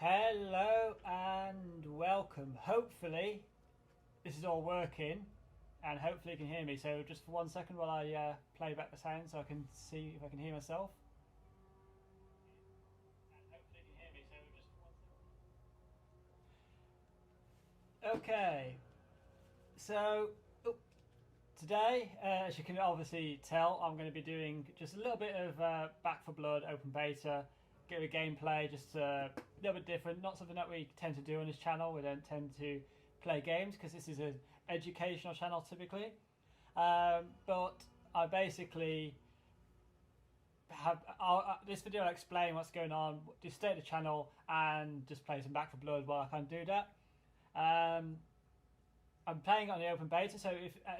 Hello and welcome. Hopefully this is all working and hopefully you can hear me. So just for 1 second while I play back the sound so I can see if I can hear myself. Okay, so today, as you can obviously tell, I'm going to be doing just a little bit of Back 4 Blood open beta, get a gameplay, just a little bit different. Not something that we tend to do on this channel. We don't tend to play games because this is an educational channel typically. But I basically have this video will explain what's going on, just state the channel, and just play some Back 4 Blood while I can do that. I'm playing on the open beta, so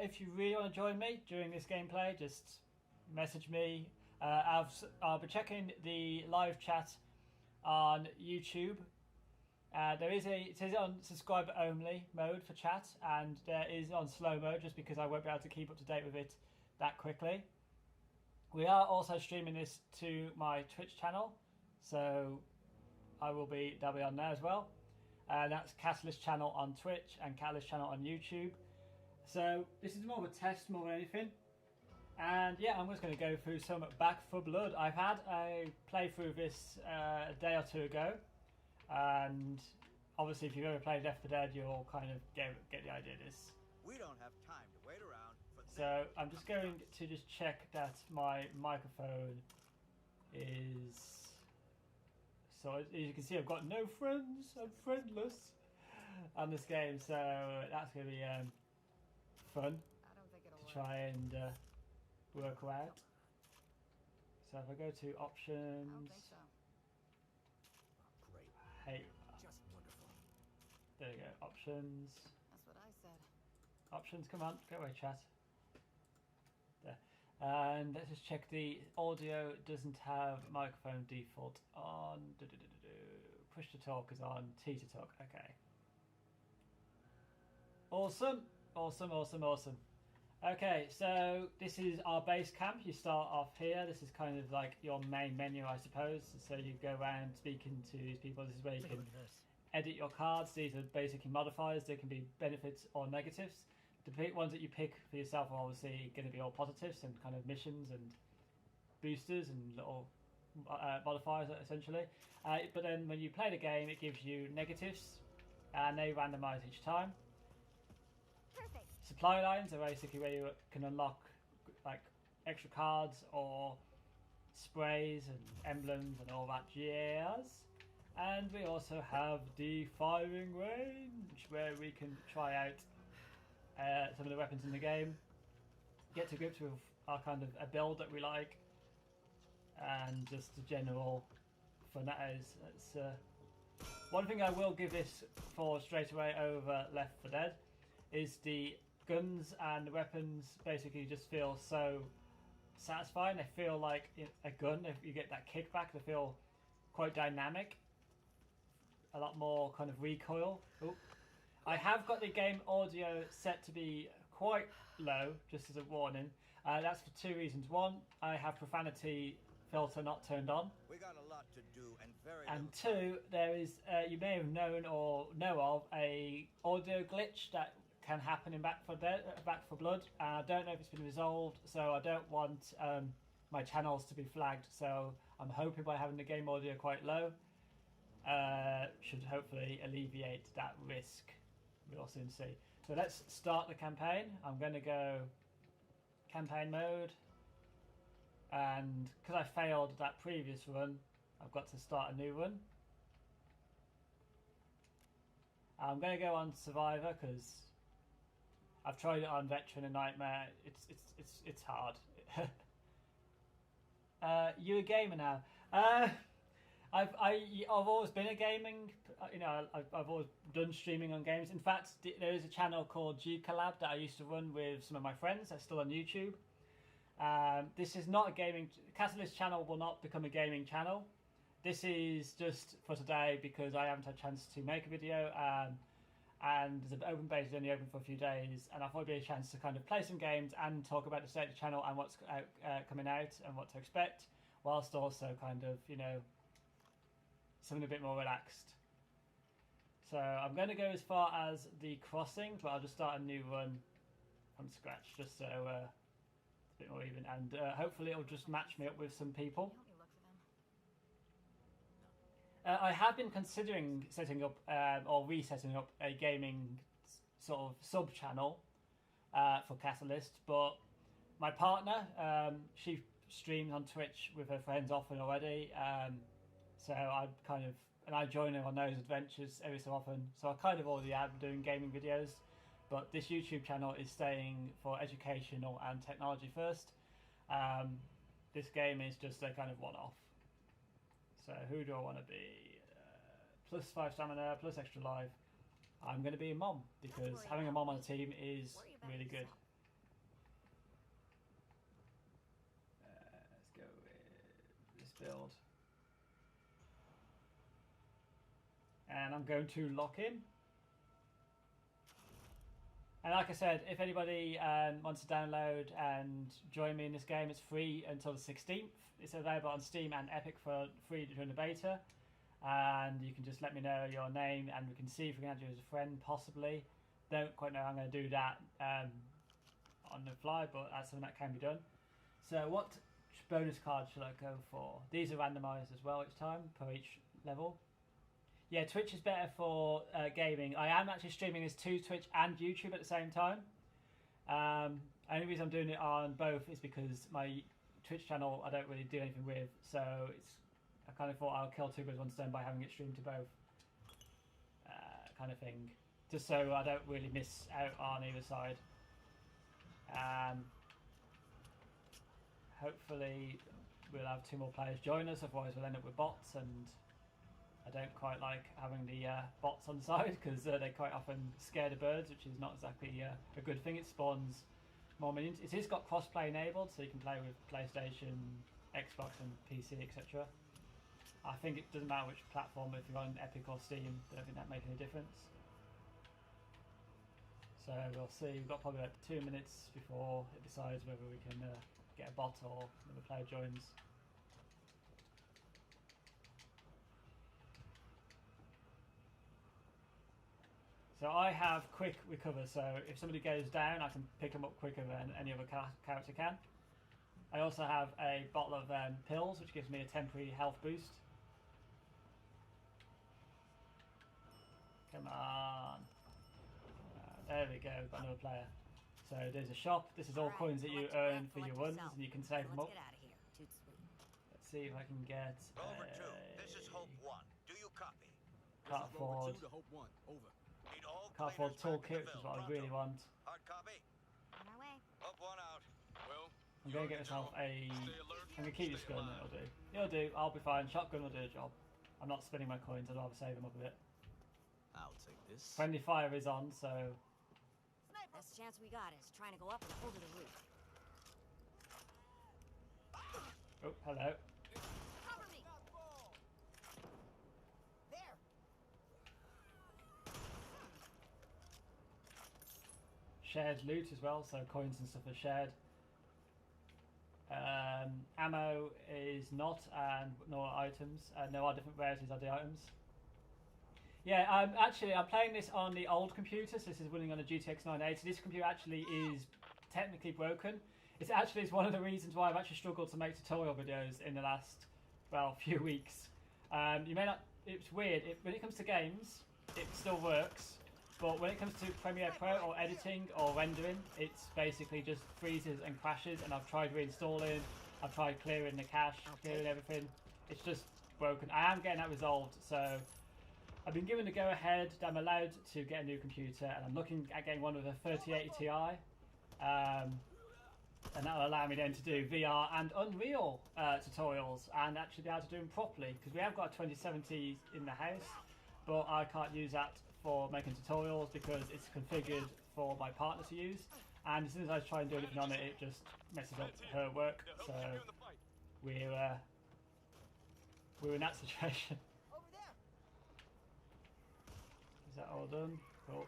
if you really want to join me during this gameplay, just message me. I'll be checking the live chat on YouTube. It says on subscriber only mode for chat, and there is on slow mode just because I won't be able to keep up to date with it that quickly. We are also streaming this to my Twitch channel, so that'll be on there as well. That's Catalyst channel on Twitch and Catalyst channel on YouTube. So this is more of a test more than anything. And yeah, I'm just going to go through some Back 4 Blood. I've had a playthrough of this a day or two ago. And obviously if you've ever played Left 4 Dead, you'll kind of get the idea of this. We don't have time to wait around for so I'm just going to just check that my microphone is... So as you can see, I've got no friends. I'm friendless on this game, so that's going to be fun to try and work out. So if I go to options, great. hey, Just wonderful. there you go, options. That's what I said. Options, come on, go away, chat. There. And let's just check the audio doesn't have microphone default on. Push to talk is on, T to talk. Okay. Awesome. Okay, so this is our base camp. You start off here. This is kind of like your main menu, I suppose. So you go around speaking to these people. This is where you can edit your cards. These are basically modifiers. They can be benefits or negatives. The ones that you pick for yourself are obviously going to be all positives and kind of missions and boosters and little modifiers essentially. But then when you play the game, it gives you negatives, and they randomise each time. Perfect. Supply lines are basically where you can unlock like extra cards or sprays and emblems and all that jazz. And we also have the firing range, where we can try out some of the weapons in the game, get to grips with our kind of a build that we like, and just the general fun that is. One thing I will give this for straight away over Left 4 Dead is the guns and the weapons basically just feel so satisfying. They feel like a gun. If you get that kickback, they feel quite dynamic, a lot more kind of recoil. Ooh. I have got the game audio set to be quite low, just as a warning. That's for two reasons. One, I have profanity filter not turned on. We got a lot to do and very And little two, there is, you may have known or know of, a audio glitch that can happen in Back 4 Blood. I don't know if it's been resolved, so I don't want my channels to be flagged. So I'm hoping by having the game audio quite low, should hopefully alleviate that risk. We'll soon see. So let's start the campaign. I'm going to go campaign mode, and because I failed that previous run, I've got to start a new one. I'm going to go on Survivor because I've tried it on Veteran and Nightmare. It's hard. You're a gamer now. I've always been a gaming, I've always done streaming on games. In fact, there is a channel called G Collab that I used to run with some of my friends. That's still on YouTube. This is not a gaming. Catalyst channel will not become a gaming channel. This is just for today because I haven't had a chance to make a video, and the open beta is only open for a few days, and I thought it'd be a chance to kind of play some games and talk about the state of the channel and what's coming out and what to expect, whilst also kind of something a bit more relaxed. So I'm going to go as far as the crossing, but I'll just start a new run from scratch, just so it's a bit more even, and hopefully it'll just match me up with some people. Help me look for them. I have been considering setting up or resetting up a gaming sort of sub channel for Catalyst, but my partner, she streams on Twitch with her friends often already, so I join her on those adventures every so often. So I kind of already am doing gaming videos, but this YouTube channel is staying for educational and technology first. This game is just a kind of one-off. So who do I want to be? Plus 5 stamina, plus extra life. I'm going to be a mom, because having a mom on the team is really good. Let's go with this build. And I'm going to lock in. And like I said, if anybody wants to download and join me in this game, it's free until the 16th. It's available on Steam and Epic for free during the beta. And you can just let me know your name and we can see if we can add you as a friend, possibly. Don't quite know how I'm going to do that on the fly, but that's something that can be done. So what bonus card should I go for? These are randomised as well each time, per each level. Yeah, Twitch is better for gaming. I am actually streaming this to Twitch and YouTube at the same time. Only reason I'm doing it on both is because my Twitch channel I don't really do anything with, so I kind of thought I'll kill two birds with one stone by having it streamed to both, kind of thing, just so I don't really miss out on either side. Hopefully we'll have 2 more players join us, otherwise we'll end up with bots, and I don't quite like having the bots on the side because they quite often scare the birds, which is not exactly a good thing. It spawns more minions. It has got cross-play enabled, so you can play with PlayStation, Xbox and PC, etc. I think it doesn't matter which platform, if you're on Epic or Steam, I don't think that makes any difference. So we'll see, we've got probably like 2 minutes before it decides whether we can get a bot or another player joins. So I have quick recover, so if somebody goes down I can pick them up quicker than any other character can. I also have a bottle of pills, which gives me a temporary health boost. Come on. There we go, we've got another player. So there's a shop. This is all coins that you earn for your runs, and you can save them up. Let's see if I can get Rover 2, this is Hope 1. Do you copy? Can't afford Need all Can't afford cleaners back in toolkit, the which is Ville. what I really want. Hard copy? On our way. Hope 1 out. Well, I'm going to get myself a... I'm going to keep this gun, it'll do. It'll do, I'll be fine. Shotgun will do the job. I'm not spending my coins, I'd rather save them up a bit. I'll take this. Friendly fire is on, so... Best chance we got is trying to go up and over the roof. Oh, hello. Cover me. There. Shared loot as well, so coins and stuff are shared. Ammo is not, and nor items. There are different rarities of the items. Yeah, actually, I'm playing this on the old computer, so this is running on a GTX 980. This computer actually is technically broken. It's actually one of the reasons why I've actually struggled to make tutorial videos in the last, well, few weeks. You may not, it's weird, when it comes to games, it still works, but when it comes to Premiere Pro or editing or rendering, it's basically just freezes and crashes, and I've tried reinstalling, I've tried clearing the cache, clearing everything. It's just broken. I am getting that resolved, so I've been given the go-ahead that I'm allowed to get a new computer, and I'm looking at getting one with a 3080 Ti, and that will allow me then to do VR and Unreal tutorials and actually be able to do them properly, because we have got a 2070 in the house, but I can't use that for making tutorials because it's configured for my partner to use, and as soon as I try and do anything on it, it just messes up her work, so we're in that situation. Is that all done? Cool.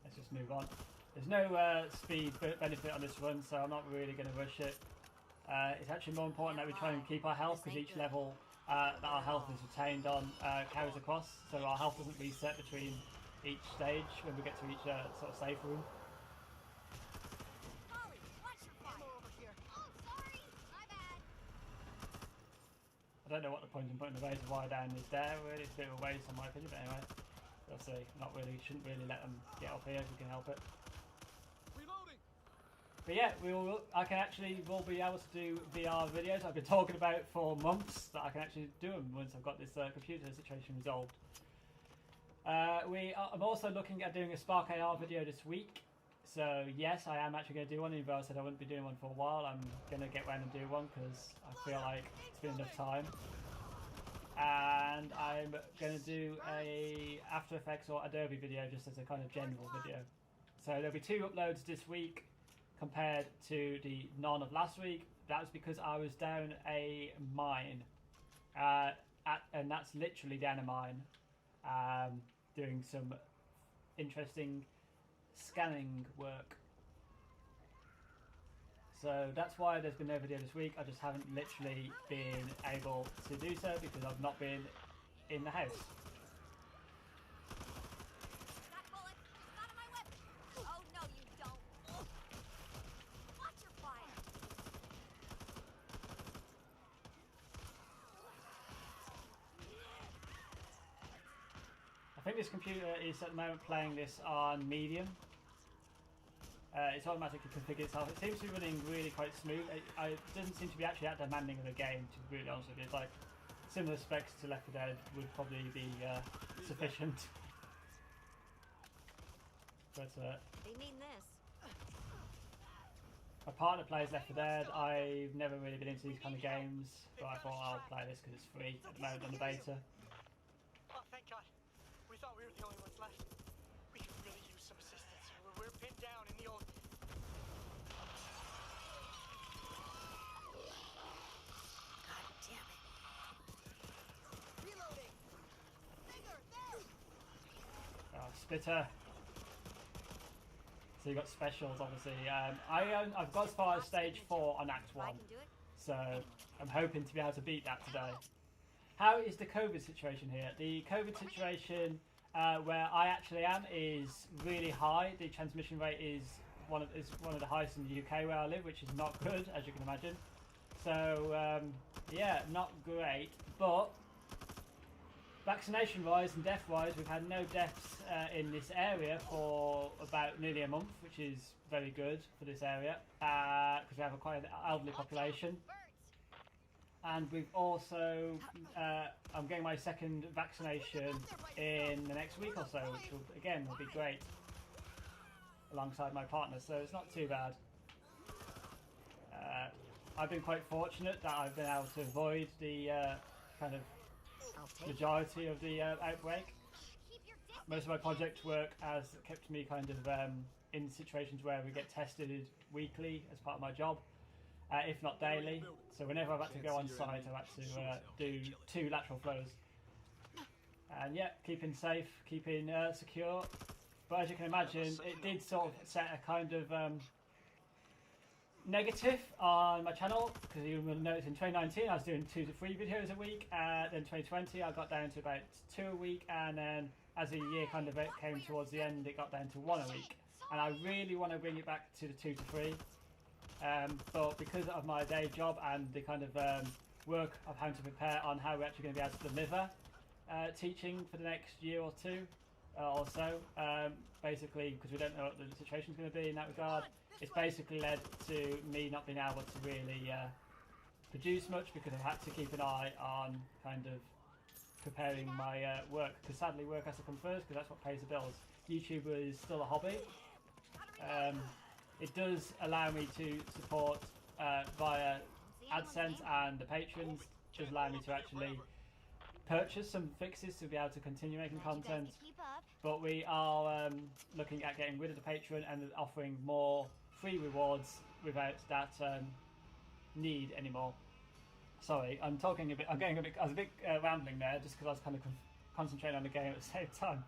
Let's just move on. There's no speed benefit on this run, so I'm not really going to rush it. It's actually more important that we try and keep our health, because each level that our health is retained on carries across, so our health doesn't reset between each stage when we get to each sort of safe room. Molly, watch your fire. Over here. Oh, sorry. My bad. I don't know what the point in putting the razor wire down is there, really. It's a bit of a waste in my opinion, but anyway. We'll see. Not really, shouldn't really let them get up here if we can help it. Reloading. But yeah, will be able to do VR videos. I've been talking about for months that I can actually do them once I've got this computer situation resolved. I'm also looking at doing a Spark AR video this week. So yes, I am actually going to do one, even though I said I wouldn't be doing one for a while. I'm going to get around and do one because I feel like it's been enough time. And I'm going to do a After Effects or Adobe video just as a kind of general video. So there'll be 2 uploads this week compared to the none of last week. That was because I was down a mine. And that's literally down a mine. Doing some interesting scanning work. So that's why there's been no video this week. I just haven't literally been able to do so because I've not been in the house. That bullet is not in my weapon. Oh, no, you don't. Watch your fire. I think this computer is at the moment playing this on medium. It's automatically configured itself. It seems to be running really quite smooth. It doesn't seem to be actually that demanding of a game, to be really honest with you. It's like similar specs to Left 4 Dead would probably be sufficient. But They mean this. my partner plays Left 4 Dead. I've never really been into these kind of games, but I thought I'll play this because it's free at the moment on the beta. Oh, thank God. We thought we were the only ones left. We could really use some assistance. We're pinned down in the old... God damn it. Reloading. Finger, there. Spitter. So you got specials, obviously. I've got as far as stage 4 on Act 1, I can do it. so I'm hoping to be able to beat that today. How is the COVID situation here? The COVID situation where I actually am is really high. The transmission rate is one of the highest in the UK where I live, which is not good, as you can imagine. So yeah, not great. But vaccination-wise and death-wise, we've had no deaths in this area for about nearly a month, which is very good for this area because we have a quite an elderly population. And we've also, I'm getting my second vaccination in the next week or so, which will, again, will be great alongside my partner, so it's not too bad. I've been quite fortunate that I've been able to avoid the kind of majority of the outbreak. Most of my project work has kept me kind of in situations where we get tested weekly as part of my job. If not daily, so whenever I've had to go on site, I've had to do 2 lateral flows. And yeah, keeping safe, keeping secure. But as you can imagine, it did sort of set a kind of negative on my channel, because you will notice in 2019 I was doing 2 to 3 videos a week. Then 2020 I got down to about 2 a week, and then as the year kind of came towards the end, it got down to 1 a week. And I really want to bring it back to the 2 to 3. But because of my day job and the kind of work of having to prepare on how we're actually going to be able to deliver teaching for the next year or 2 or so, basically because we don't know what the situation's going to be in that regard, it's basically led to me not being able to really produce much, because I've had to keep an eye on kind of preparing my work, because sadly work has to come first, because that's what pays the bills. YouTube is still a hobby. It does allow me to support via AdSense, and the patrons does allow me to actually purchase some fixes to be able to continue making content. But we are looking at getting rid of the Patreon and offering more free rewards without that need anymore. Sorry, I'm talking a bit. I'm getting a bit. I was a bit rambling there, just because I was kind of concentrating on the game at the same time.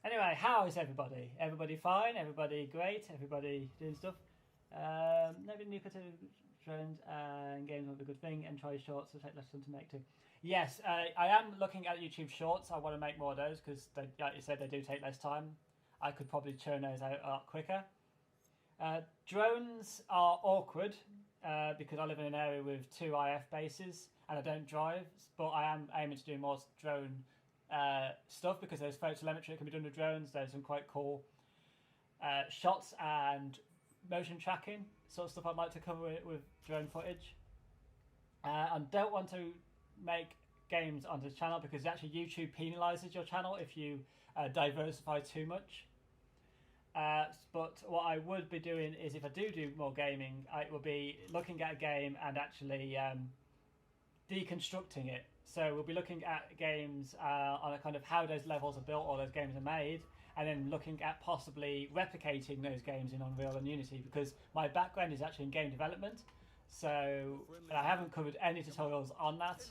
Anyway, how is everybody? Everybody fine? Everybody great? Everybody doing stuff? Maybe Nuka to drones and games will be a good thing, and try shorts to take less time to make too. Yes, I am looking at YouTube Shorts. I want to make more of those because, like you said, they do take less time. I could probably churn those out a lot quicker. Drones are awkward because I live in an area with 2 IF bases and I don't drive, but I am aiming to do more drone stuff because there's phototelemetry that can be done with drones. There's some quite cool shots and motion tracking sort of stuff I'd like to cover with drone footage. I don't want to make games onto the channel because actually YouTube penalises your channel if you diversify too much. But what I would be doing is, if I do more gaming, I will be looking at a game and actually deconstructing it. So we'll be looking at games on a kind of how those levels are built or those games are made, and then looking at possibly replicating those games in Unreal and Unity, because my background is actually in game development. So I haven't covered any tutorials on that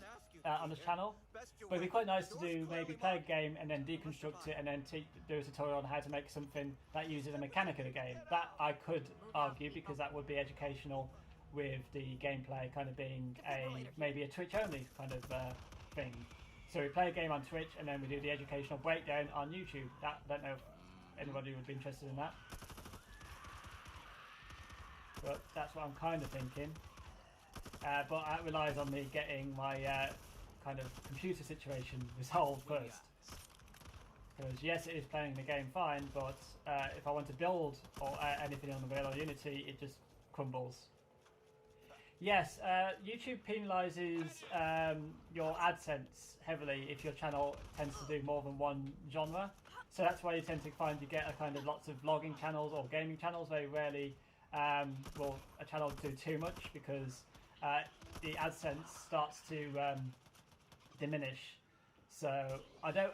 on this channel, but it'd be quite nice to do, maybe play a game and then deconstruct it and then do a tutorial on how to make something that uses a mechanic of the game. That I could argue, because that would be educational, with the gameplay kind of being maybe a Twitch only kind of thing. So we play a game on Twitch and then we do the educational breakdown on YouTube. I don't know if anybody would be interested in that, but that's what I'm kind of thinking. But that relies on me getting my kind of computer situation resolved first. Because yes, it is playing the game fine, but if I want to build or anything on Unreal or Unity, it just crumbles. Yes, YouTube penalises your AdSense heavily if your channel tends to do more than one genre. So that's why you tend to find you get a kind of lots of vlogging channels or gaming channels. Very rarely will a channel do too much, because the AdSense starts to diminish. So I don't.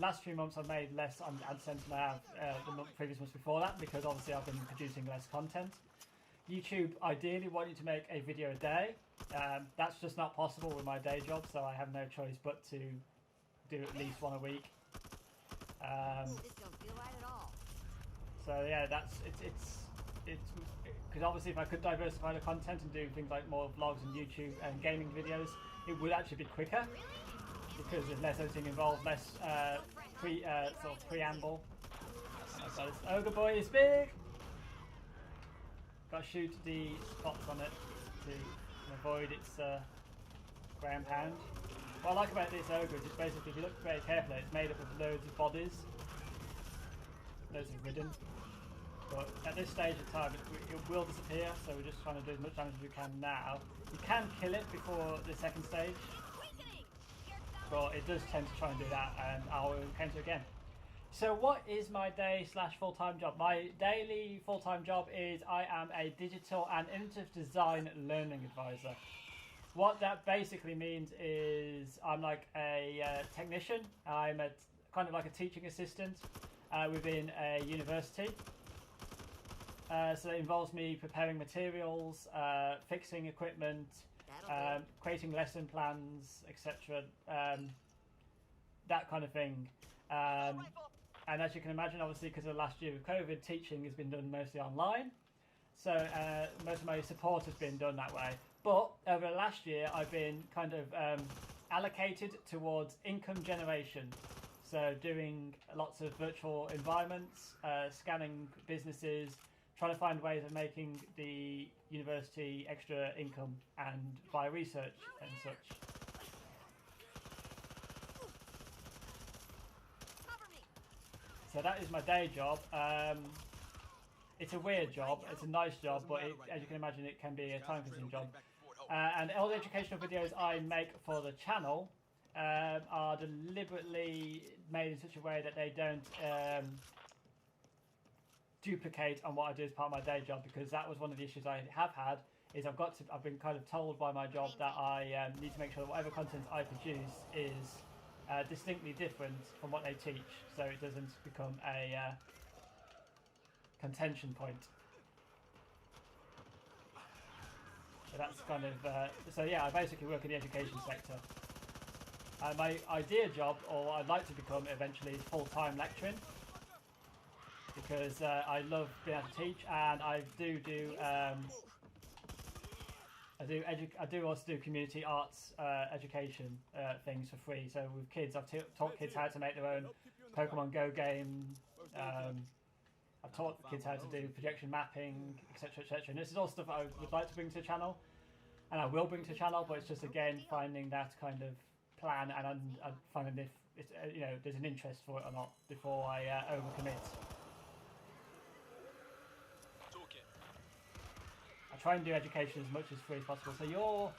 Last few months I've made less on AdSense than I have the previous months before that, because obviously I've been producing less content. YouTube ideally want you to make a video a day. That's just not possible with my day job, so I have no choice but to do at least one a week. This don't feel right at all. So yeah, it's because obviously if I could diversify the content and do things like more vlogs and YouTube and gaming videos, it would actually be quicker, because there's less editing involved, less sort of preamble. So this ogre boy is big. Got to shoot the spots on it to avoid its ground pound. What I like about this ogre is just basically, if you look very carefully, it's made up of loads of bodies, loads of ridden. But at this stage of time, it will disappear, so we're just trying to do as much damage as we can now. You can kill it before the second stage, but it does tend to try and do that, and I'll encounter it again. So what is my day/full-time job? My daily full-time job is I am a digital and innovative design learning advisor. What that basically means is I'm like a technician. I'm kind of like a teaching assistant within a university. So it involves me preparing materials, fixing equipment, creating lesson plans, etc. That kind of thing. And as you can imagine, obviously, because of last year with COVID, teaching has been done mostly online. So most of my support has been done that way. But over the last year, I've been kind of allocated towards income generation. So doing lots of virtual environments, scanning businesses, trying to find ways of making the university extra income and via research and such. So that is my day job. It's a weird job. It's a nice job, but as you can imagine, it can be a time-consuming job. And all the educational videos I make for the channel are deliberately made in such a way that they don't duplicate on what I do as part of my day job, because that was one of the issues I have had. Is I've been kind of told by my job that I need to make sure that whatever content I produce is distinctly different from what they teach, so it doesn't become a contention point. So that's kind of so yeah, I basically work in the education sector. My idea job, or what I'd like to become eventually, is full-time lecturing, because I love being able to teach, and I do I do also do community arts education things for free. So with kids, I've taught kids how to make their own Pokemon Go game. I've taught kids how to do projection mapping, etc., etc. And this is all stuff I would like to bring to the channel, and I will bring to the channel. But it's just again finding that kind of plan and finding if it's, there's an interest for it or not before I overcommit. I try and do education as much as free as possible. So your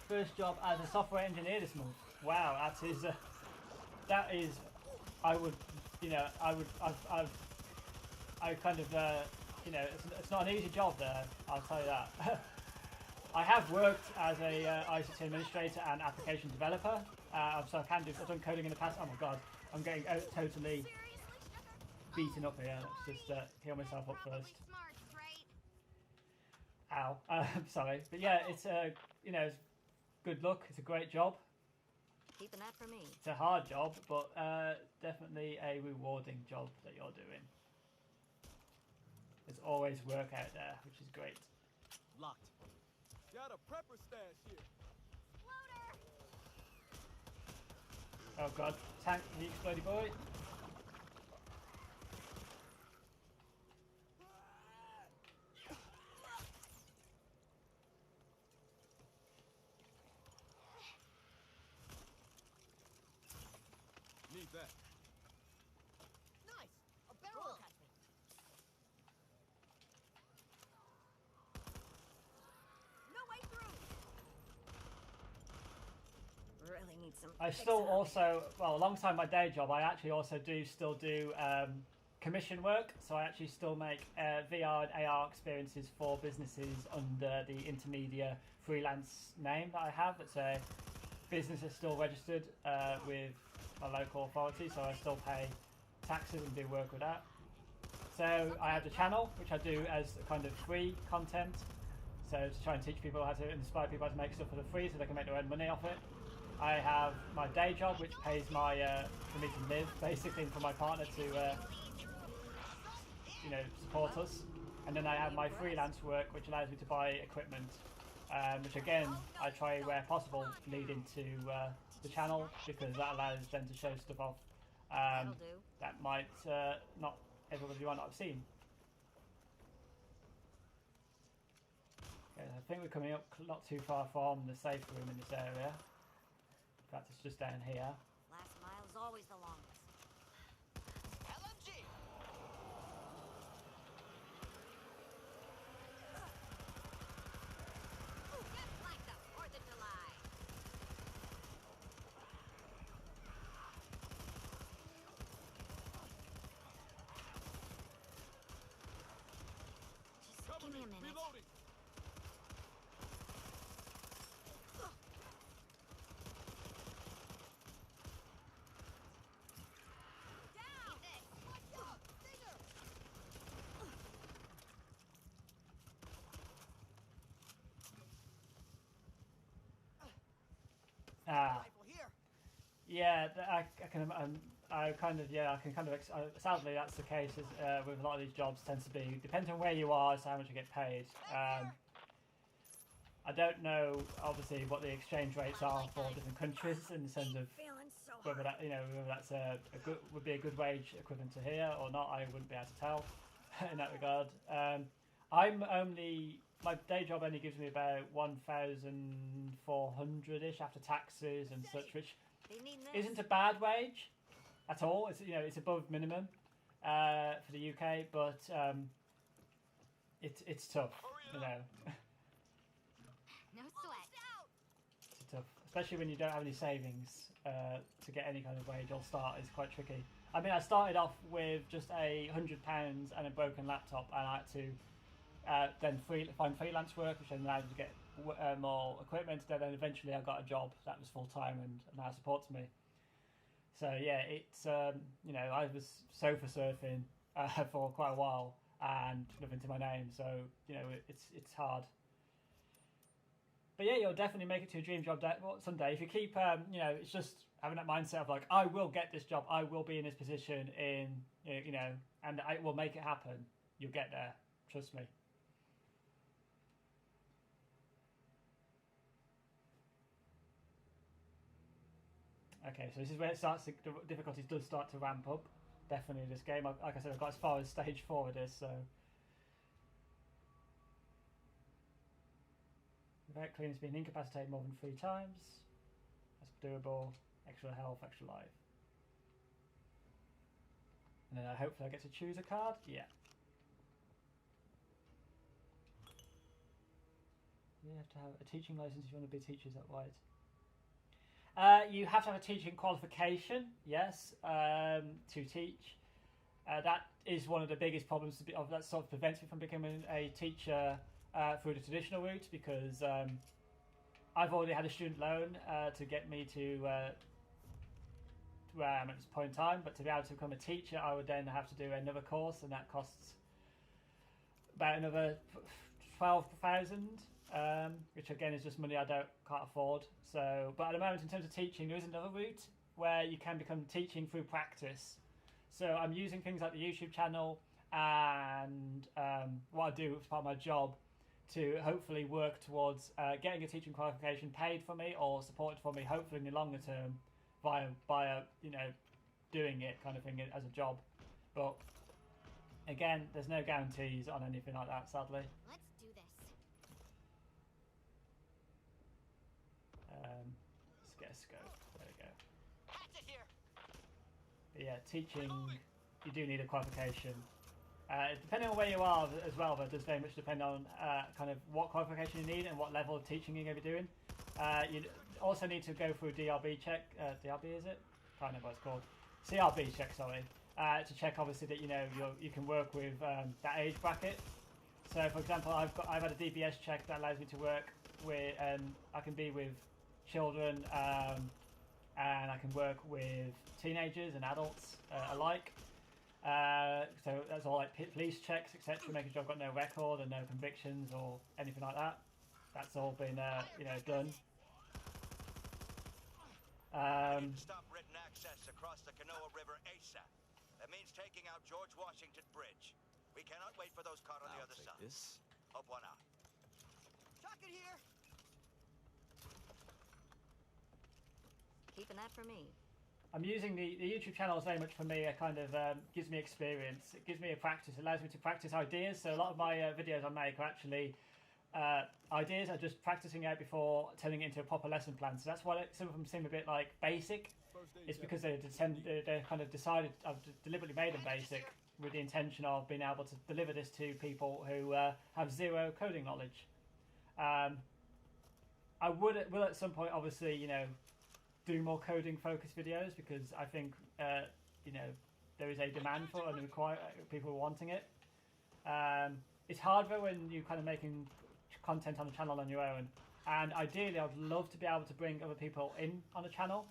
first job as a software engineer this month. Wow, I kind of it's not an easy job there. I'll tell you that. I have worked as a ICT administrator and application developer. So I've done coding in the past. Oh my god, I'm getting totally beaten up here. Let's just heal myself up first. Ow. I'm sorry. But yeah, it's good luck. It's a great job. Keeping that for me. It's a hard job, but definitely a rewarding job that you're doing. There's always work out there, which is great. Locked. Got a prepper stash here. Oh god, tank the explodey boy. Need that. Nice! A barrel attachment! No way through! Really need some. I still also, well, alongside my day job, I actually also still do commission work. So I actually still make VR and AR experiences for businesses under the Intermedia freelance name that I have. It's a business that's still registered with my local authority, so I still pay taxes and do work with that. So I have the channel, which I do as kind of free content. So to try and teach people how to inspire people how to make stuff for the free, so they can make their own money off it. I have my day job, which pays my for me to live, basically, and for my partner to support us. And then I have my freelance work, which allows me to buy equipment, which again I try where possible lead into the channel, because that allows them to show stuff off that might not everybody might not have seen. Okay, I think we're coming up not too far from the safe room in this area. In fact, it's just down here. Last mile is always the longest. LMG! Just like the 4th of July. Just give me a minute. Reloading. Down! Watch out! Bigger! Ah, Rifle here. yeah, I can sadly that's the case with a lot of these jobs. Tends to be, depends on where you are, as to how much you get paid. I don't know obviously what the exchange rates are for different countries in the sense of Feeling so whether hot. whether that's would be a good wage equivalent to here or not. I wouldn't be able to tell in that regard. My day job only gives me about 1,400-ish after taxes and such, which They need this. isn't a bad wage at all. It's it's above minimum for the UK, but it's tough. No sweat. It's tough, especially when you don't have any savings to get any kind of wage or start is quite tricky. I mean, I started off with just £100 and a broken laptop, and I had to then find freelance work, which then allowed me to get more equipment. Then eventually I got a job that was full time and now supports me. So yeah, it's I was sofa surfing for quite a while and nothing to my name, so it's hard. But yeah, you'll definitely make it to a dream job someday if you keep it's just having that mindset of like, I will get this job, I will be in this position and I will make it happen. You'll get there, trust me. Okay, so this is where it starts. The difficulties does start to ramp up. Definitely, this game. Like I said, I've got as far as stage 4 with this. So, without cleaners being incapacitated more than 3 times, that's doable. Extra health, extra life, and then hopefully I get to choose a card. Yeah. You have to have a teaching license if you want to be teachers. Is that right? You have to have a teaching qualification, yes, to teach. That is one of the biggest problems that sort of prevents me from becoming a teacher through the traditional route, because I've already had a student loan to get me to where I am at this point in time, but to be able to become a teacher, I would then have to do another course, and that costs about another 12,000. Which again is just money I can't afford. So, but at the moment, in terms of teaching, there is another route where you can become teaching through practice. So I'm using things like the YouTube channel and what I do as part of my job to hopefully work towards getting a teaching qualification paid for me or supported for me, hopefully in the longer term, via doing it kind of thing as a job. But again, there's no guarantees on anything like that, sadly. Let's do this. Let's get a scope. There we go. Hatchet here. But yeah, teaching, you do need a qualification. Depending on where you are as well, but it does very much depend on kind of what qualification you need and what level of teaching you're going to be doing. You also need to go through a DRB check. DRB is it? Can't remember what it's called. CRB check, sorry. To check obviously that you can work with that age bracket. So for example, I've had a DBS check that allows me to work with, I can be with children, and I can work with teenagers and adults alike. So that's all like police checks, etc., making sure I've got no record and no convictions or anything like that. That's all been done. We need to stop written access across the Kanoa River ASAP. That means taking out George Washington Bridge. We cannot wait for those caught on the I'll other take side. this. Hope one out. Shotgun here. Keeping that for me. I'm using the YouTube channel very much for me. It kind of gives me experience. It gives me a practice. It allows me to practice ideas. So a lot of my videos I make are actually ideas are just practicing out before turning it into a proper lesson plan. So that's why some of them seem a bit like basic. It's because they're kind of decided, I've deliberately made them basic with the intention of being able to deliver this to people who have zero coding knowledge. I will at some point obviously do more coding focused videos, because I think there is a demand for it and people are wanting it. It's hard though when you're kind of making content on a channel on your own, and ideally I'd love to be able to bring other people in on a channel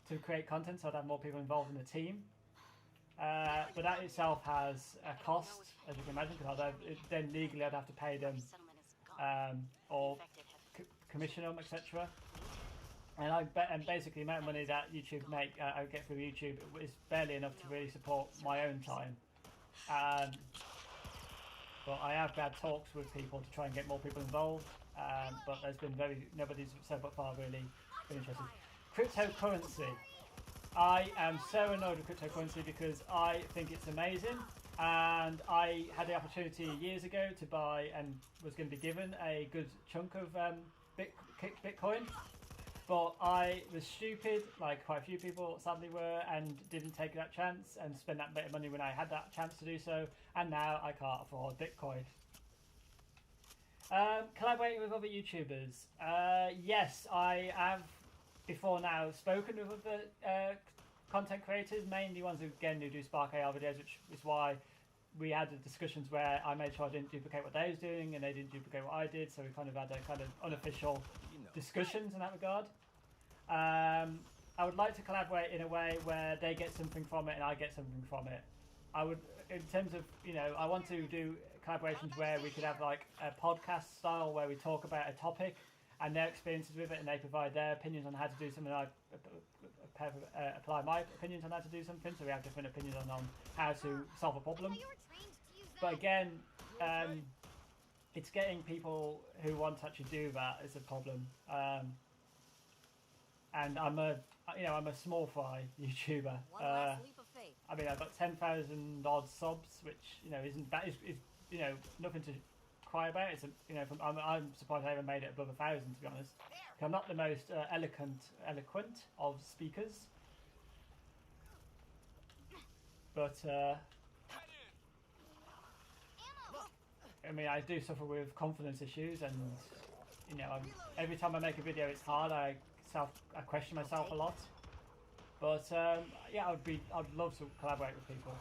to create content, so I'd have more people involved in the team. But that itself has a cost, as you can imagine, because then legally I'd have to pay them or commission them, etc. And basically the amount of money that YouTube I get through YouTube is barely enough to really support my own time. But I have had talks with people to try and get more people involved, but there's been nobody's so far really been interested. Cryptocurrency. I am so annoyed with cryptocurrency because I think it's amazing, and I had the opportunity years ago to buy and was going to be given a good chunk of Bitcoin. But I was stupid, like quite a few people sadly were, and didn't take that chance and spend that bit of money when I had that chance to do so, and now I can't afford Bitcoin. Collaborating with other YouTubers. Yes, I have before now spoken with other content creators, mainly ones who do Spark AR videos, which is why we had the discussions where I made sure I didn't duplicate what they was doing and they didn't duplicate what I did, so we kind of had a kind of unofficial discussions in that regard. I would like to collaborate in a way where they get something from it and I get something from it. I would, in terms of, I want to do collaborations where we could have like a podcast style where we talk about a topic and their experiences with it, and they provide their opinions on how to do something, and I apply my opinions on how to do something, so we have different opinions on how to solve a problem. But again, it's getting people who want to actually do that is a problem. And you know, I'm a small fry YouTuber. One last leap of faith. I mean, I've got 10,000 odd subs, which, you know, isn't that is you know, nothing to cry about. It's a, you know, I'm surprised I even made it above 1,000, to be honest. 'Cause I'm not the most eloquent of speakers, but I mean, I do suffer with confidence issues, and you know, every time I make a video, it's hard. I question myself a lot. But yeah, I'd love to collaborate with people.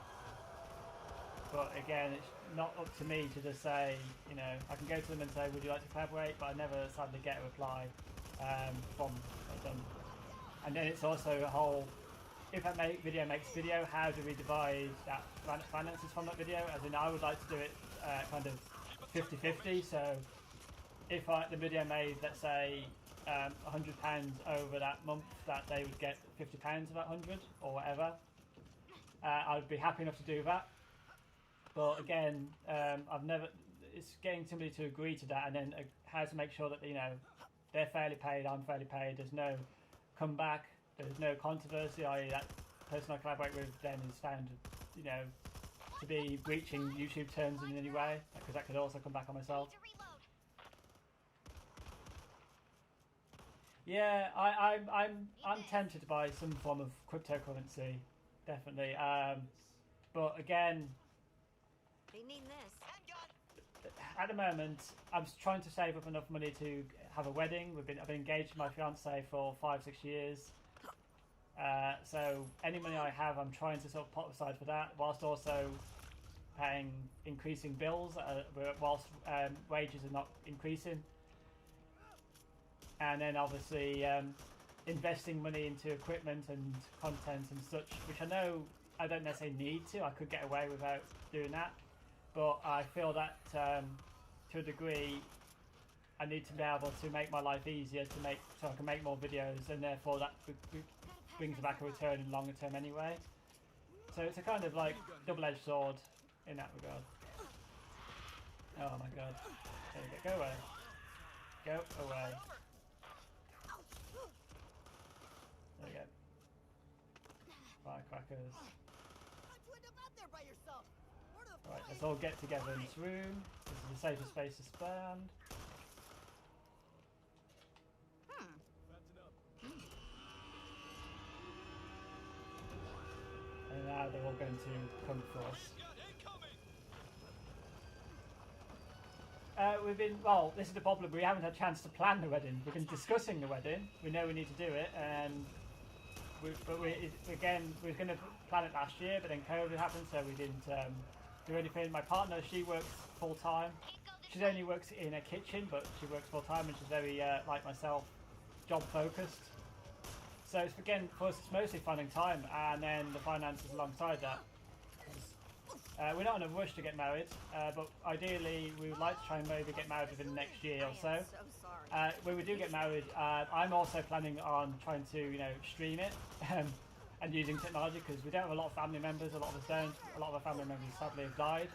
But again, it's not up to me to just say, you know, I can go to them and say, would you like to collaborate? But I never sadly get a reply from them. And then it's also a whole, if that video makes video, how do we divide that finances from that video? As in, I would like to do it kind of 50-50. So if the video made, let's say, £100 over that month, that they would get £50 of that 100 or whatever, I would be happy enough to do that. But again, it's getting somebody to agree to that, and then how to make sure that, you know, they're fairly paid, I'm fairly paid, there's no comeback, there's no controversy, i.e. that person I collaborate with then is found, you know, to be breaching YouTube terms in any way, because that could also come back on myself. Yeah, I'm tempted to buy some form of cryptocurrency, definitely. But again, They need this. at the moment, I'm trying to save up enough money to have a wedding. I've been engaged to my fiance for 5-6 years. So any money I have, I'm trying to sort of put aside for that, whilst also paying increasing bills, whilst wages are not increasing. And then obviously investing money into equipment and content and such, which I know I don't necessarily need to. I could get away without doing that. But I feel that to a degree, I need to be able to make my life easier so I can make more videos, and therefore that brings back a return in longer term anyway. So it's a kind of like double-edged sword in that regard. Oh my god. There you go. Go away. Go away. There we go. Firecrackers. Right, let's all get together in this room. This is the safest space to stand. And now they're all going to come for us. Well, this is the problem. We haven't had a chance to plan the wedding. We've been discussing the wedding. We know we need to do it, and we were going to plan it last year, but then COVID happened, so we didn't do anything. My partner, she works full time. She only works in a kitchen, but she works full time, and she's very like myself, job focused. So it's, again, for us, it's mostly finding time, and then the finances alongside that. We're not in a rush to get married, but ideally we would like to try and maybe get married within the next year or so. When we do get married, I'm also planning on trying to, you know, stream it and using technology, because we don't have a lot of family members. A lot of us don't. A lot of our family members sadly have died.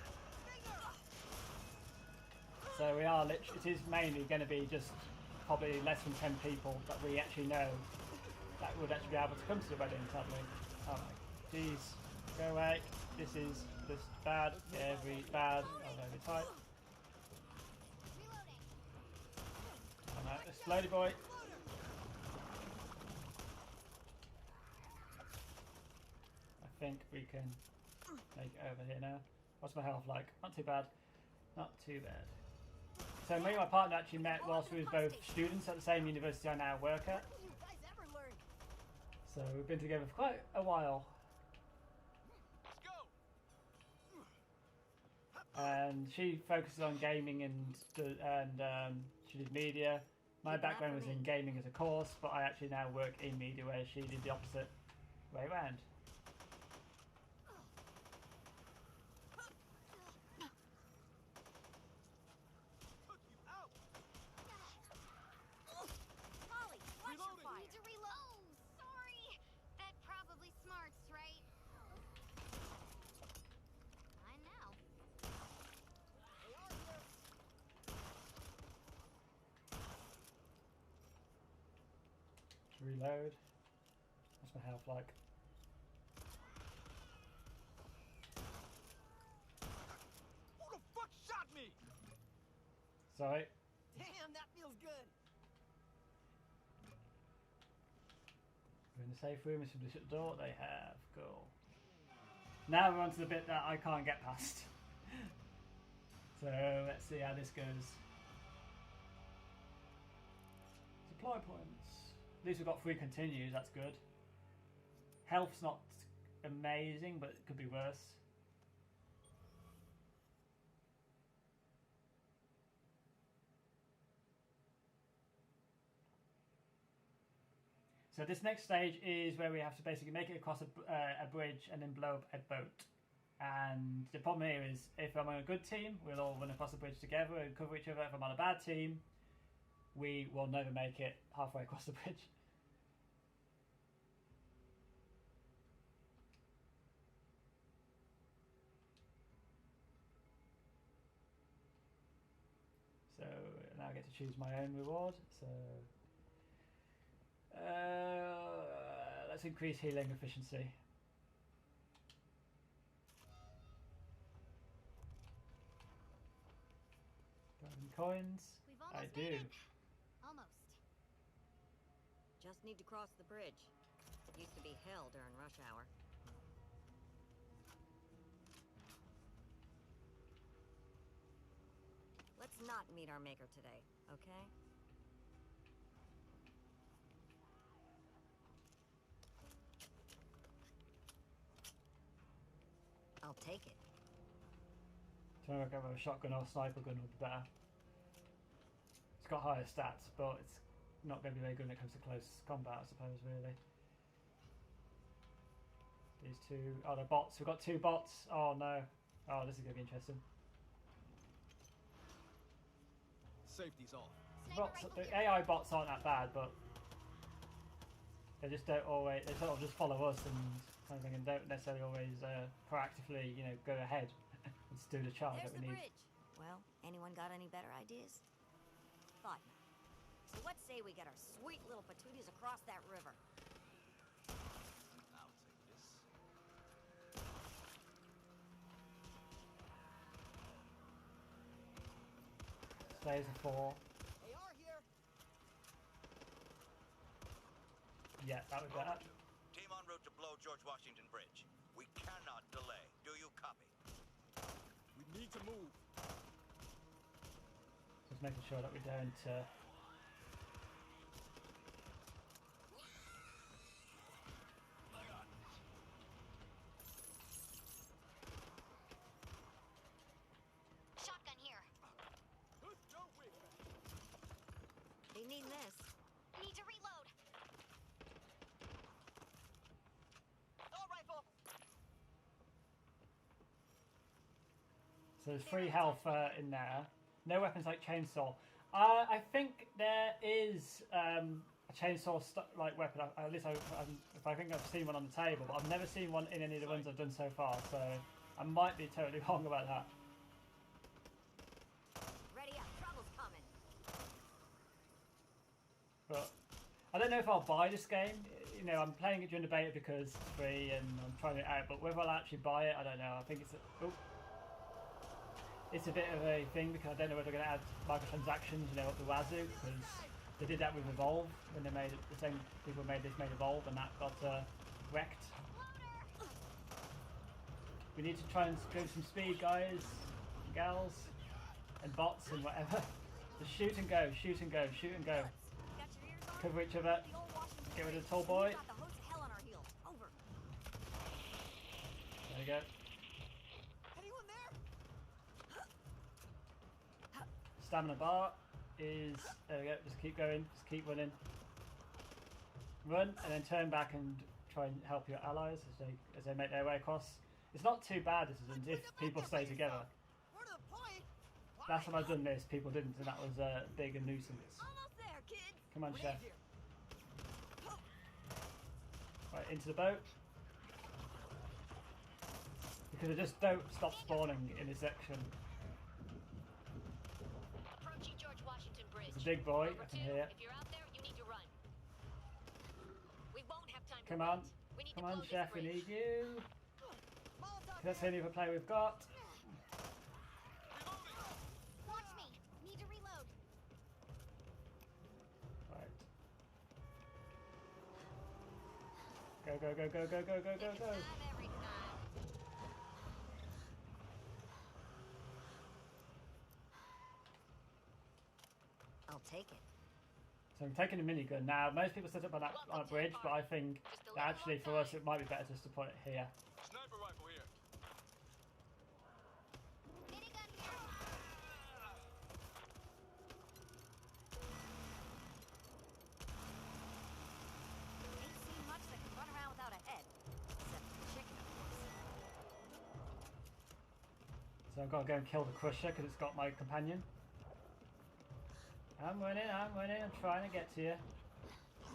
So we are it is mainly going to be just probably less than 10 people that we actually know that would actually be able to come to the wedding, sadly. Oh my, jeez, go away. This is just bad, every bad, every type. Oh no, slowly boy. I think we can make it over here now. What's my health like? Not too bad. Not too bad. So me and my partner actually met whilst we were both students at the same university I now work at. So we've been together for quite a while. And she focuses on gaming and she did media. My background was in gaming as a course, but I actually now work in media, where she did the opposite way around. Molly, watch your fire. Need to reload. Oh, sorry. That probably smarts, right? I know. Reload. What's my health like? Who the fuck shot me? Sorry. Damn, that feels good. We're in the safe room. It's the door they have. Cool. Now we're on to the bit that I can't get past. So let's see how this goes. Supply points. At least we've got 3 continues. That's good. Health's not amazing, but it could be worse. So this next stage is where we have to basically make it across a bridge and then blow up a boat. And the problem here is, if I'm on a good team, we'll all run across the bridge together and cover each other. If I'm on a bad team, we will never make it halfway across the bridge. So now I get to choose my own reward. So let's increase healing efficiency. Golden coins. We've I almost do. made it. Almost. Just need to cross the bridge. Used to be hell during rush hour. Let's not meet our maker today, okay? I'll take it. Trying to work out whether a shotgun or a sniper gun would be better. It's got higher stats, but it's not going to be very good when it comes to close combat, I suppose, really. These two... Oh, they're bots. We've got 2 bots. Oh, no. Oh, this is going to be interesting. Safety's off. Bots, the AI bots aren't that bad, but they just don't always... They sort of just follow us and kind of thing, and don't necessarily always proactively, you know, go ahead and do the charge There's that the we need. bridge. Well, anyone got any better ideas? Thought not. So let's say we get our sweet little patooties across that river. I'll take this. Stays a 4. AR here. Yeah, that would be better. Team en route to blow George Washington Bridge. We cannot delay. Do you copy? We need to move. Just making sure that we don't... Shotgun here. Let's go with it. They need this. Need to reload. Assault rifle. So there's 3 health in there. No weapons like chainsaw. I think there is a chainsaw like weapon. At least I think I've seen one on the table, but I've never seen one in any of the ones I've done so far. So I might be totally wrong about that. Ready up. Trouble's coming. But I don't know if I'll buy this game. You know, I'm playing it during the beta because it's free and I'm trying it out. But whether I'll actually buy it, I don't know. I think it's a bit of a thing because I don't know whether they're going to add microtransactions, you know, up the wazoo, because they did that with Evolve when they made it. The same people made Evolve, and that got wrecked. We need to try and go some speed, guys, and gals, and bots and whatever. Just shoot and go, shoot and go, shoot and go. Got your ears on? Cover each other. The old Washington Get rid of the Bridge. tall boy. We've got the hose of hell on our heels. Over. There we go. Anyone there? Stamina bar is, there we go, just keep going, just keep running. Run and then turn back and try and help your allies as they make their way across. It's not too bad, this isn't, if people stay together. More to the point. Last time I've done this, people didn't, and that was big and nuisance. Almost there, kids. Come on, Grenade chef. here. Right, into the boat. Because they just don't stop spawning in this section. Approaching George Washington Bridge. It's a big boy, Number I can 2, hear. if you're out there, you need to run. We won't have Time to Come on. wait. We need Come to on, blow this Chef, we bridge. need you. Let's see any other player we've got. Watch me. Need to reload. Right. Go, go, go, go, go, go, go, go, Take go. your time every time. I'll take it. So I'm taking a minigun now. Most people set up on a bridge, but I think that actually for us it might be better just to put it here. Sniper rifle here. Minigun here. Ain't seen much that can run around without a head. Except the chicken, of course. So I've got to go and kill the Crusher because it's got my companion. I'm running, I'm trying to get to you.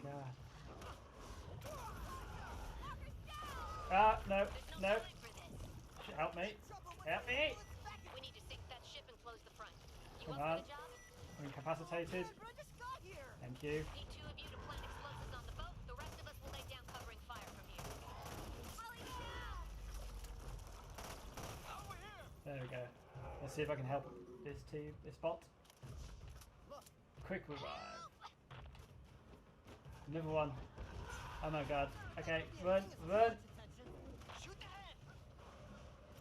God. Ah, no, There's no. no time for this. Help me. Help me. We need to sink that ship and close the front. You Come up on. for the job? I'm incapacitated. Thank you. Need 2 of you to plant explosives on the boat. The rest of us will lay down covering fire from here. Over here. There we go. Let's see if I can help this team, this bot. Quick revive. Another one. Oh my god. Okay, run, run. Shoot the head!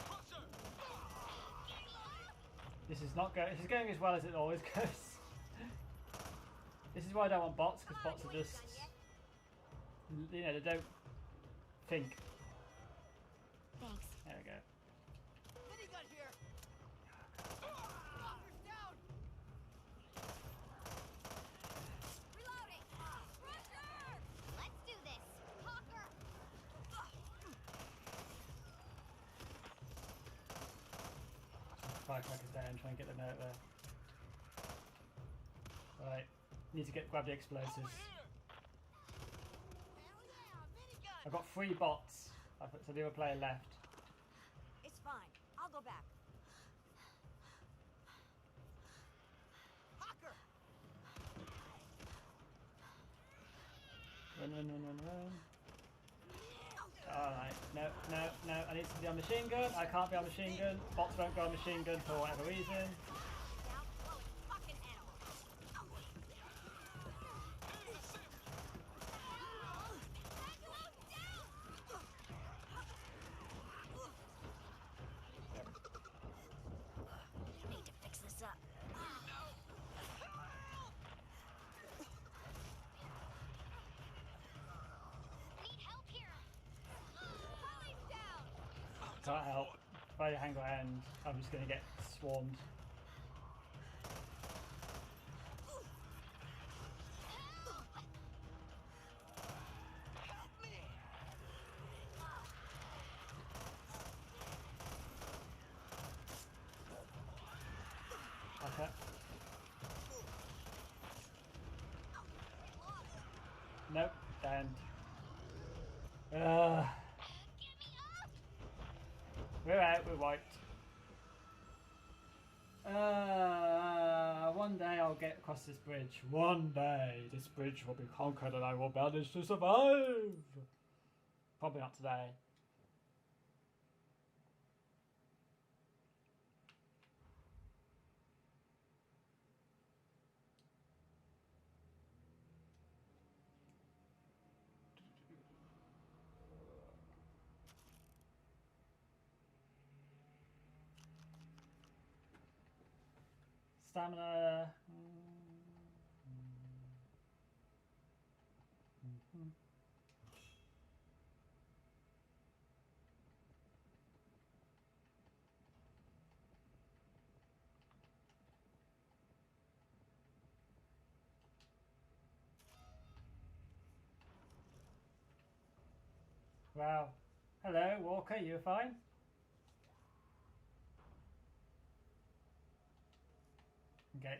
Crusher. This is not going. This is going as well as it always goes. This is why I don't want bots, because bots are just, you know, they don't think. Thanks. There we go. Minigun here! Reloading. Rusher! Let's do this. Hawker. Firecrackers down, try and get them out there. Right, need to grab the explosives. Hell yeah! Minigun! I've got 3 bots, so the other player left. It's fine. I'll go back. Hawker! Run, run, run, run, run. Alright, no, no, no, I need to be on machine gun. I can't be on machine gun. Bots won't go on machine gun for whatever reason. Now, blowing fucking animals. Need to fix this up. Need help here. Holly's down. Can't help. If I hang around, I'm just going to get swarmed. Okay. Nope, damned. We're out, we're wiped. One day I'll get across this bridge. One day this bridge will be conquered and I will manage to survive. Probably not today. Stamina. Wow. Hello, Walker, you fine? Okay.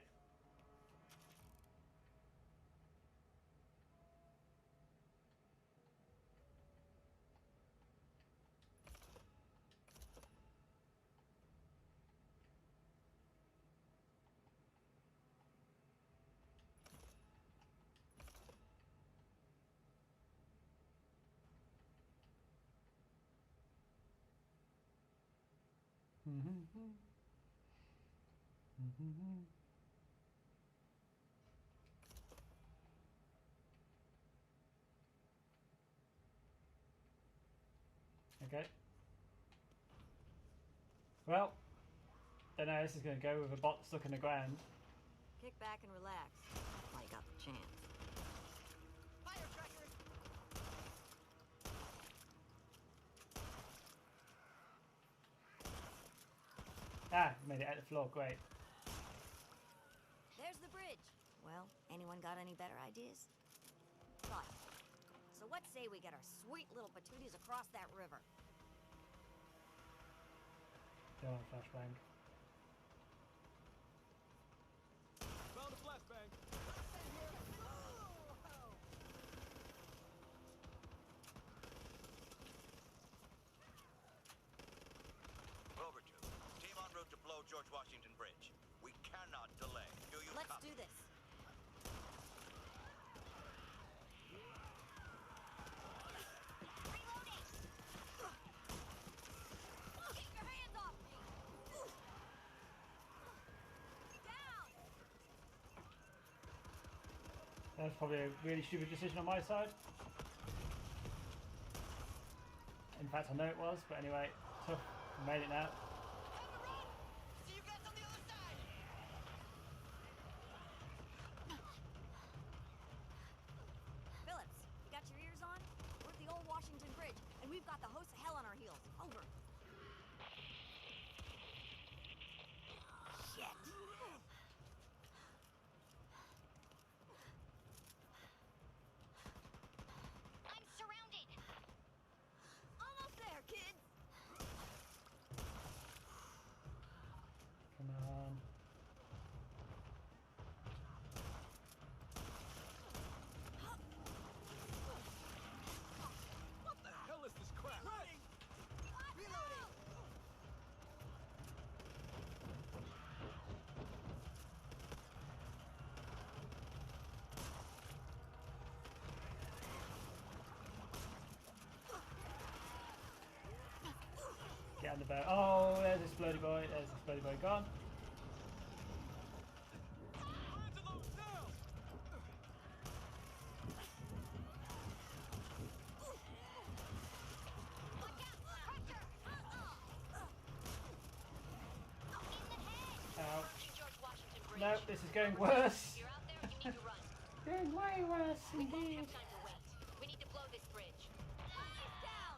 Okay. Well, don't know how this is going to go with a bot stuck in the ground. Kick back and relax. That's why you got the chance. Firecracker! Ah, made it at the floor, great. There's the bridge. Well, anyone got any better ideas? Right. So what say we get our sweet little patooties across that river? Go on, flashbang. Found a flashbang. Rover 2, team en route to blow George Washington Bridge. We cannot delay. Do you Let's copy? do this. Keep your hands off me! Down! That's probably a really stupid decision on my side. In fact, I know it was, but anyway, tough. Made it now. Time to run! See you guys on the other side! Phillips, you got your ears on? We're at the old Washington Bridge, and we've got the host of hell on our heels. Over. Shit. I'm surrounded. Almost there, kids. Come on. What the hell is this crap? Running! Reloading. Get on the boat. Oh, there's this bloody boy. There's this bloody boy gone. Angelo, down! Watch out! Pressure! In the head! Ow. George Washington Bridge. No, this is going worse. If you're out there, you need to run. Going way worse We won't indeed. have time to wait. We need to blow this bridge. Down.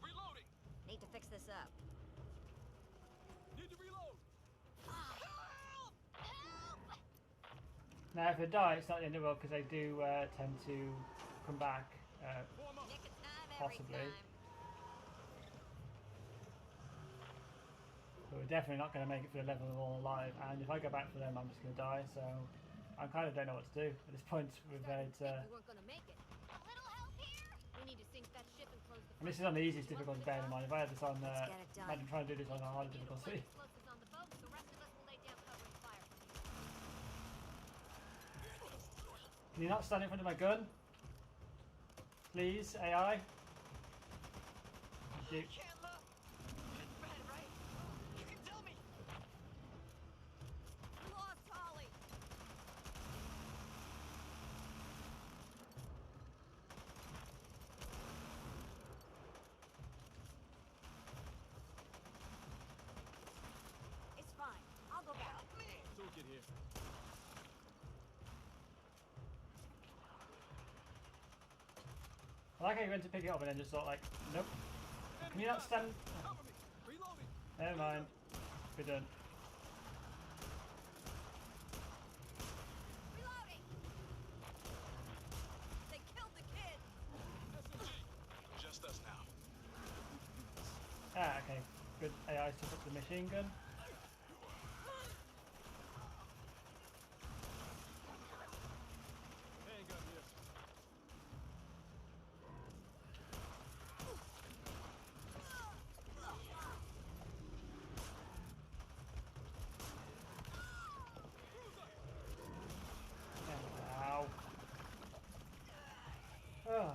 Reloading! Need to fix this up. Need to reload! Now, if they die, it's not the end of the world because they do tend to come back. Form up! Nick of time Possibly. every time. But we're definitely not going to make it through the level of all alive. And if I go back for them, I'm just going to die. So I kind of don't know what to do at this point. We've had, Think we weren't gonna make it. A little help here? We need to sink that ship and close the and this is on the easiest difficulty, bear in mind. If I had this on, Let's get it done. imagine trying to do this on a harder difficulty. Explosives on the boat. The rest of us will lay down covering fire from here. Can you not stand in front of my gun? Please, AI. Thank you. Can't look! It's bad, right? You can tell me! We lost Holly. It's fine. I'll go back. Help me! So get here. I like how you went to pick it up and then just thought like, nope. Can you not stand? Cover me! Reloading! Never mind. We're done. Reloading. They killed the kid. SMG! Just us now. Ah, okay. Good. AI took up the machine gun. Handgun here. Ow. Oh.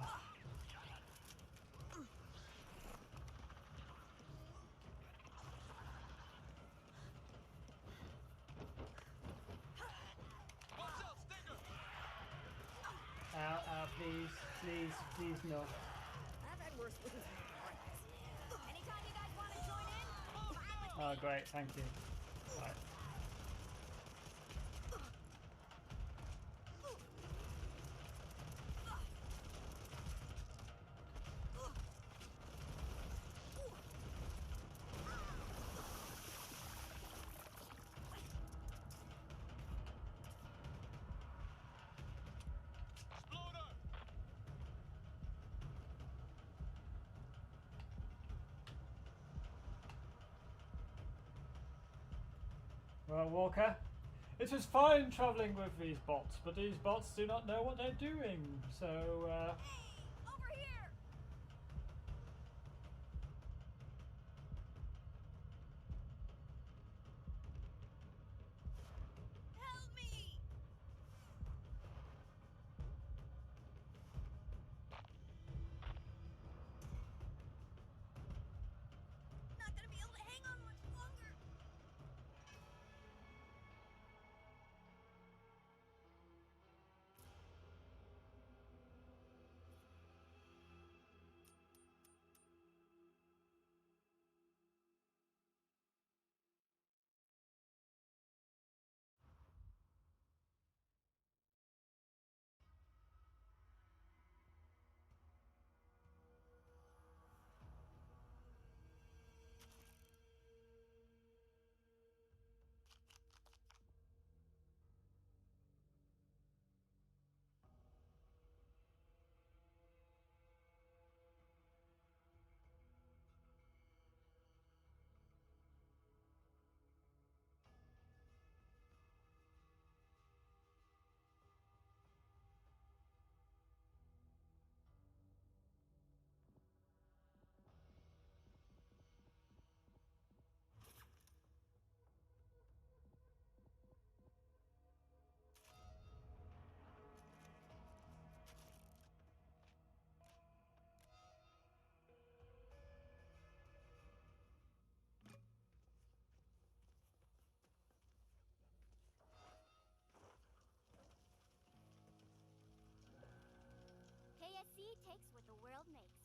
please, no. I've had worse losing parties. Anytime you guys want to join in, fine with me. Oh, great, thank you. Right. Exploder! Well, Walker, it is fine travelling with these bots, but these bots do not know what they're doing, so, Hey, over here! Help me! Not gonna be able to hang on much longer. KSC takes what the world makes.